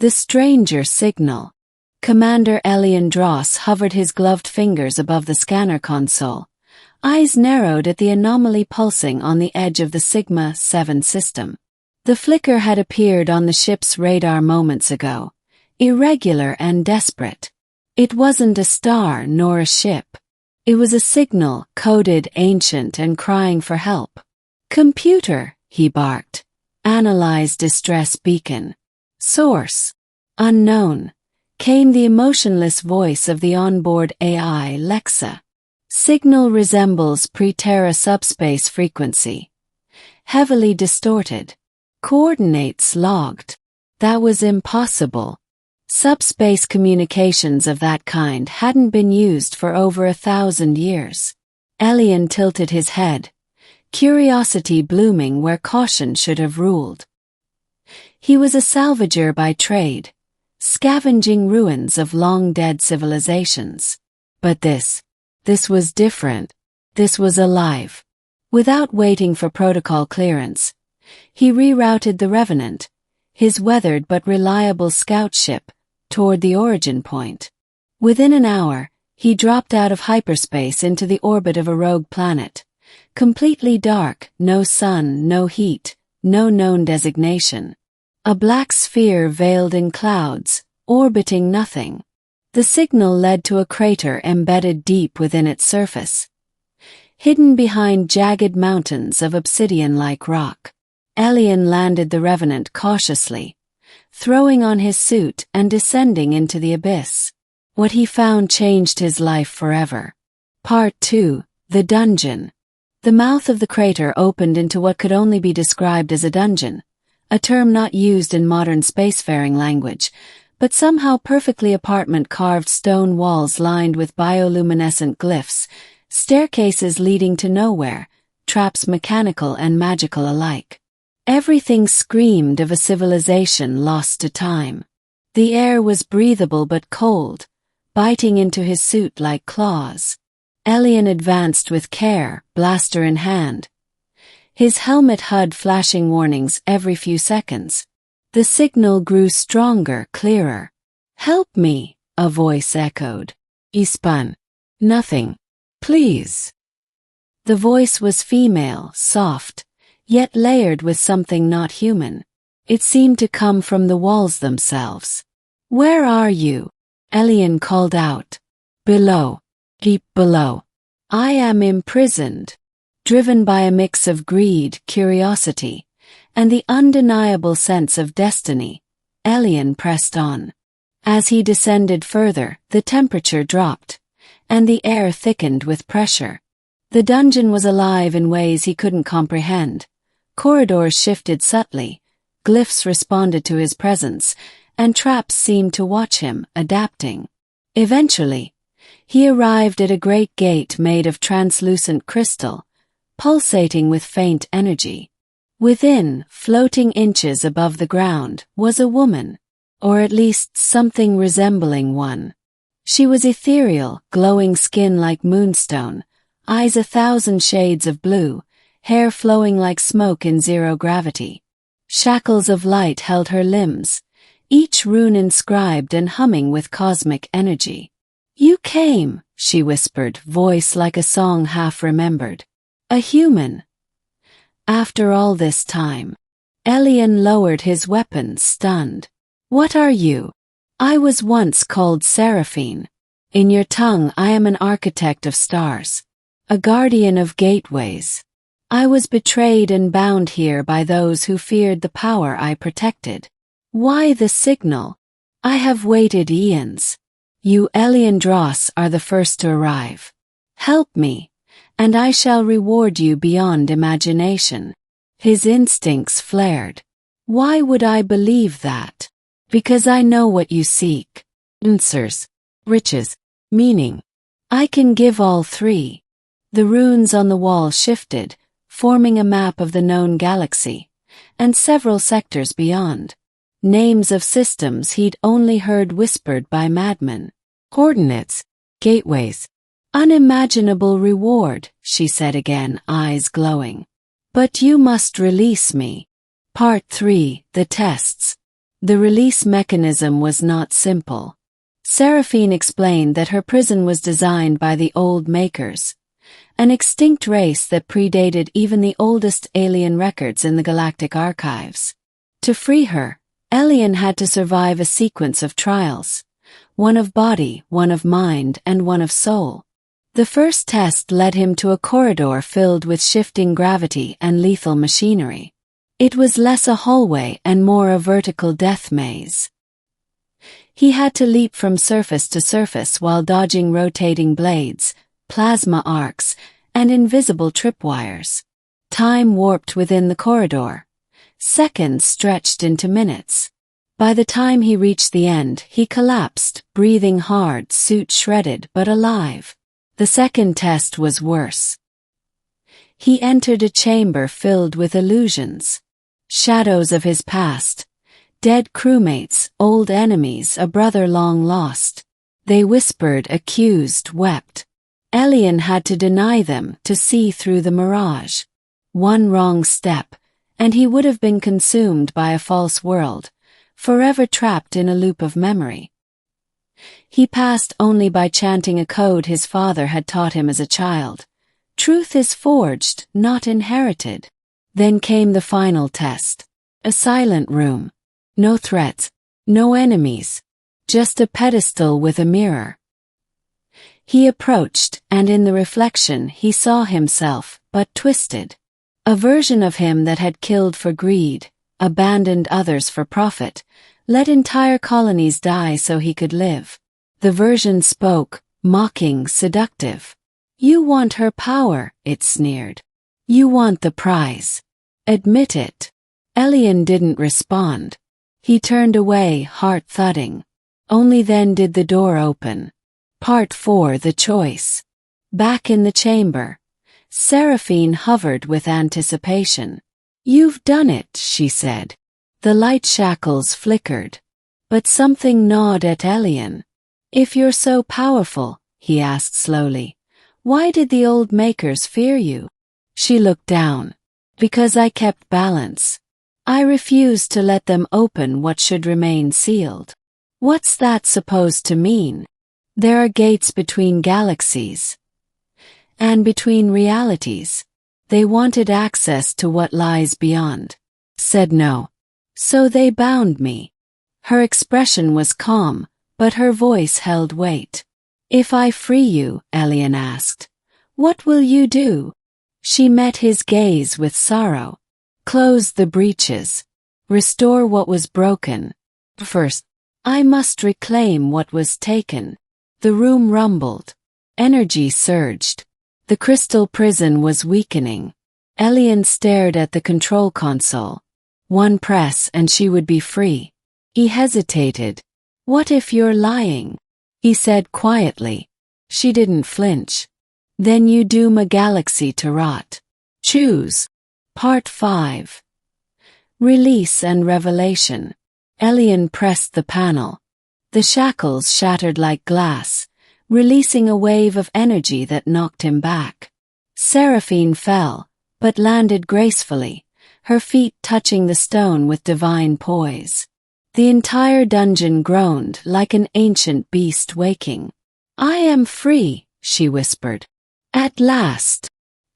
The stranger signal. Commander Elian Dross hovered his gloved fingers above the scanner console, eyes narrowed at the anomaly pulsing on the edge of the Sigma-7 system. The flicker had appeared on the ship's radar moments ago, irregular and desperate. It wasn't a star nor a ship. It was a signal, coded, ancient, and crying for help. "Computer," he barked. "Analyze distress beacon." Source. Unknown. Came the emotionless voice of the onboard AI, Lexa. Signal resembles pre-Terra subspace frequency. Heavily distorted. Coordinates logged. That was impossible. Subspace communications of that kind hadn't been used for over 1,000 years. Elian tilted his head, curiosity blooming where caution should have ruled. He was a salvager by trade, scavenging ruins of long-dead civilizations. But this was different. This was alive. Without waiting for protocol clearance, he rerouted the Revenant, his weathered but reliable scout ship, toward the origin point. Within an hour, he dropped out of hyperspace into the orbit of a rogue planet. Completely dark, no sun, no heat, no known designation. A black sphere veiled in clouds, orbiting nothing. The signal led to a crater embedded deep within its surface, hidden behind jagged mountains of obsidian-like rock. Elian landed the Revenant cautiously, throwing on his suit and descending into the abyss. What he found changed his life forever. Part 2. The Dungeon. The mouth of the crater opened into what could only be described as a dungeon, a term not used in modern spacefaring language, but somehow perfectly apartment-carved stone walls lined with bioluminescent glyphs, staircases leading to nowhere, traps mechanical and magical alike. Everything screamed of a civilization lost to time. The air was breathable but cold, biting into his suit like claws. Elian advanced with care, blaster in hand, his helmet HUD flashing warnings every few seconds. The signal grew stronger, clearer. "Help me," a voice echoed. He spun. "Nothing. Please." The voice was female, soft, yet layered with something not human. It seemed to come from the walls themselves. "Where are you?" Elian called out. "Below. Deep below. I am imprisoned." Driven by a mix of greed, curiosity, and the undeniable sense of destiny, Elian pressed on. As he descended further, the temperature dropped, and the air thickened with pressure. The dungeon was alive in ways he couldn't comprehend. Corridors shifted subtly, glyphs responded to his presence, and traps seemed to watch him, adapting. Eventually, he arrived at a great gate made of translucent crystal, pulsating with faint energy. Within, floating inches above the ground, was a woman, or at least something resembling one. She was ethereal, glowing skin like moonstone, eyes 1,000 shades of blue, hair flowing like smoke in zero gravity. Shackles of light held her limbs, each rune inscribed and humming with cosmic energy. "You came," she whispered, voice like a song half remembered. "A human. After all this time." Elian lowered his weapon, stunned. "What are you?" "I was once called Seraphine. In your tongue I am an architect of stars, a guardian of gateways. I was betrayed and bound here by those who feared the power I protected. Why the signal? I have waited eons. You, Elian Dross, are the first to arrive. Help me, and I shall reward you beyond imagination." His instincts flared. "Why would I believe that?" "Because I know what you seek. Answers, riches, meaning. I can give all three." The runes on the wall shifted, forming a map of the known galaxy, and several sectors beyond. Names of systems he'd only heard whispered by madmen. "Coordinates, gateways. Unimaginable reward," she said again, eyes glowing. "But you must release me." Part 3. The Tests. The release mechanism was not simple. Seraphine explained that her prison was designed by the Old Makers, an extinct race that predated even the oldest alien records in the galactic archives. To free her, Elian had to survive a sequence of trials, one of body, one of mind, and one of soul. The first test led him to a corridor filled with shifting gravity and lethal machinery. It was less a hallway and more a vertical death maze. He had to leap from surface to surface while dodging rotating blades, plasma arcs, and invisible tripwires. Time warped within the corridor. Seconds stretched into minutes. By the time he reached the end, he collapsed, breathing hard, suit shredded but alive. The second test was worse. He entered a chamber filled with illusions. Shadows of his past. Dead crewmates, old enemies, a brother long lost. They whispered, accused, wept. Elian had to deny them, to see through the mirage. One wrong step, and he would have been consumed by a false world, forever trapped in a loop of memory. He passed only by chanting a code his father had taught him as a child. Truth is forged, not inherited. Then came the final test. A silent room. No threats, no enemies, just a pedestal with a mirror. He approached, and in the reflection he saw himself, but twisted. A version of him that had killed for greed, abandoned others for profit, let entire colonies die so he could live. The version spoke, mocking, seductive. You want her power, it sneered. You want the prize. Admit it. Elian didn't respond. He turned away, heart thudding. Only then did the door open. Part 4: The Choice. Back in the chamber, Seraphine hovered with anticipation. You've done it, she said. The light shackles flickered. But something gnawed at Elian. If you're so powerful, he asked slowly, why did the Old Makers fear you? She looked down. Because I kept balance. I refused to let them open what should remain sealed. What's that supposed to mean? There are gates between galaxies. And between realities. They wanted access to what lies beyond. Said no. So they bound me. Her expression was calm, but her voice held weight. If I free you, Elian asked, what will you do? She met his gaze with sorrow. Close the breaches. Restore what was broken. First, I must reclaim what was taken. The room rumbled. Energy surged. The crystal prison was weakening. Elian stared at the control console. One press and she would be free. He hesitated. What if you're lying? He said quietly. She didn't flinch. Then you doom a galaxy to rot. Choose. Part 5. Release and Revelation. Elian pressed the panel. The shackles shattered like glass, releasing a wave of energy that knocked him back. Seraphine fell, but landed gracefully, her feet touching the stone with divine poise. The entire dungeon groaned like an ancient beast waking. I am free, she whispered. At last.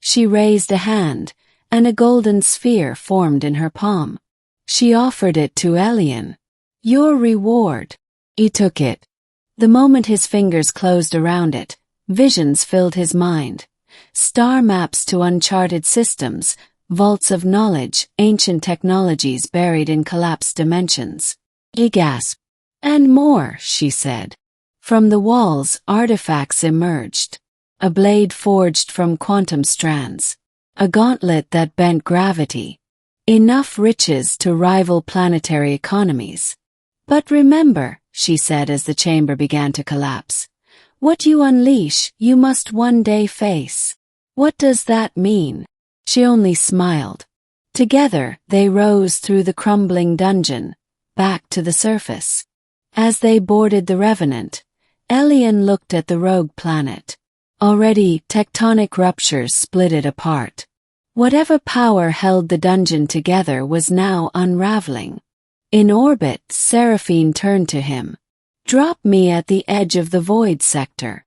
She raised a hand, and a golden sphere formed in her palm. She offered it to Elian. Your reward. He took it. The moment his fingers closed around it, visions filled his mind. Star maps to uncharted systems, vaults of knowledge, ancient technologies buried in collapsed dimensions. He gasped. And more, she said. From the walls, artifacts emerged. A blade forged from quantum strands. A gauntlet that bent gravity. Enough riches to rival planetary economies. But remember, she said as the chamber began to collapse. What you unleash, you must one day face. What does that mean? She only smiled. Together, they rose through the crumbling dungeon, back to the surface. As they boarded the Revenant, Elian looked at the rogue planet. Already, tectonic ruptures split it apart. Whatever power held the dungeon together was now unraveling. In orbit, Seraphine turned to him. Drop me at the edge of the void sector.